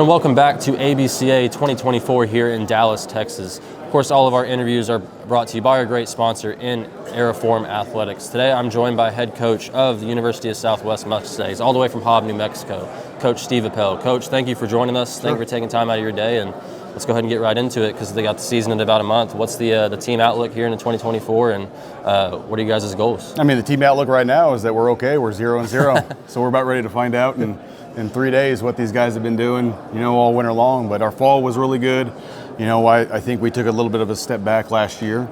and welcome back to ABCA 2024 here in Dallas, Texas. Of course, all of our interviews are brought to you by our great sponsor in Aeroform Athletics. Today, I'm joined by head coach of the University of Southwest Mustangs, all the way from Hobb, New Mexico, Coach Steve Appel. Coach, thank you for joining us. Thank you for taking time out of your day, and let's go ahead and get right into it because they got the season in about a month. What's the team outlook here in 2024, and what are you guys' goals? I mean, the team outlook right now is that we're okay. We're 0-0, so we're about ready to find out in 3 days what these guys have been doing, all winter long. But our fall was really good. I think we took a little bit of a step back last year.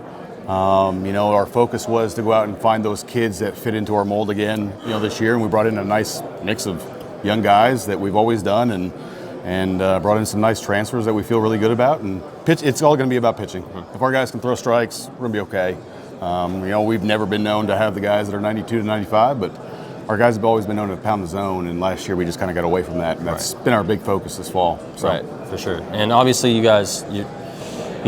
Our focus was to go out and find those kids that fit into our mold again, this year. And we brought in a nice mix of young guys that we've always done, and brought in some nice transfers that we feel really good about. And it's all going to be about pitching. If our guys can throw strikes, we're going to be okay. We've never been known to have the guys that are 92 to 95, but our guys have always been known to pound the zone, and last year we just kind of got away from that, and that's been our big focus this fall. So. Right, for sure. And obviously you guys, you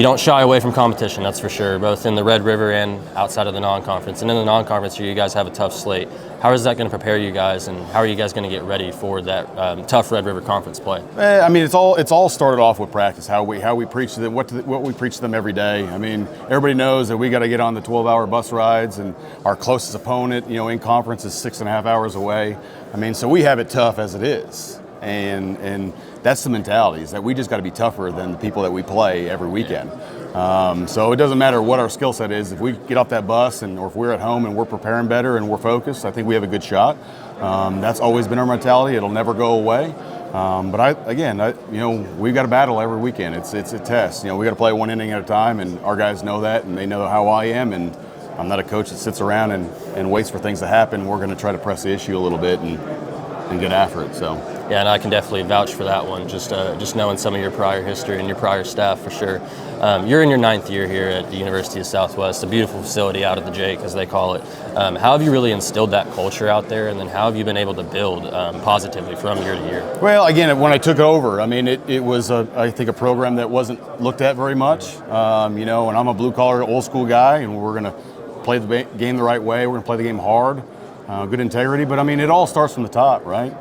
don't shy away from competition, that's for sure, both in the Red River and outside of the non-conference. And in the non-conference year, you guys have a tough slate. How is that going to prepare you guys, and how are you guys going to get ready for that tough Red River Conference play? I mean, it's all started off with practice, how we preach to them, what we preach to them every day. I mean, everybody knows that we got to get on the 12-hour bus rides, and our closest opponent, in conference is 6.5 hours away. I mean, so we have it tough as it is, and that's the mentality, is that we just got to be tougher than the people that we play every weekend. So it doesn't matter what our skill set is. If we get off that bus or if we're at home and we're preparing better and we're focused, I think we have a good shot. That's always been our mentality. It'll never go away. But we've got to battle every weekend. It's a test. We got to play one inning at a time, and our guys know that, and they know how I am. And I'm not a coach that sits around and waits for things to happen. We're going to try to press the issue a little bit and get after it. So. Yeah, and I can definitely vouch for that one, just knowing some of your prior history and your prior staff for sure. You're in your 9th year here at the University of Southwest, a beautiful facility out of the Jake, as they call it. How have you really instilled that culture out there, and then how have you been able to build positively from year to year? Well, again, when I took over, I mean, it was, I think, a program that wasn't looked at very much, and I'm a blue-collar, old-school guy, and we're going to play the game the right way. We're going to play the game hard, good integrity. But, I mean, it all starts from the top, right?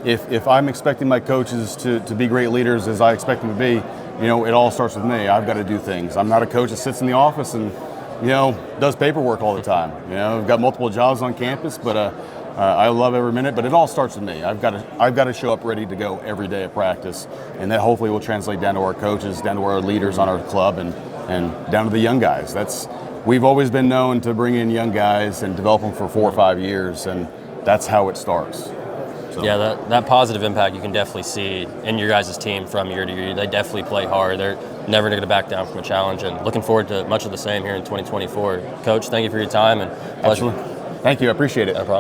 If I'm expecting my coaches to be great leaders as I expect them to be, it all starts with me. I've got to do things. I'm not a coach that sits in the office and, does paperwork all the time. I've got multiple jobs on campus, but I love every minute. But it all starts with me. I've got to show up ready to go every day at practice, and that hopefully will translate down to our coaches, down to our leaders on our club, and down to the young guys. We've always been known to bring in young guys and develop them for 4 or 5 years, and that's how it starts. So. Yeah, that positive impact you can definitely see in your guys' team from year to year. They definitely play hard. They're never going to back down from a challenge, and looking forward to much of the same here in 2024. Coach, thank you for your time, and pleasure. Absolutely. Thank you. I appreciate it. No problem.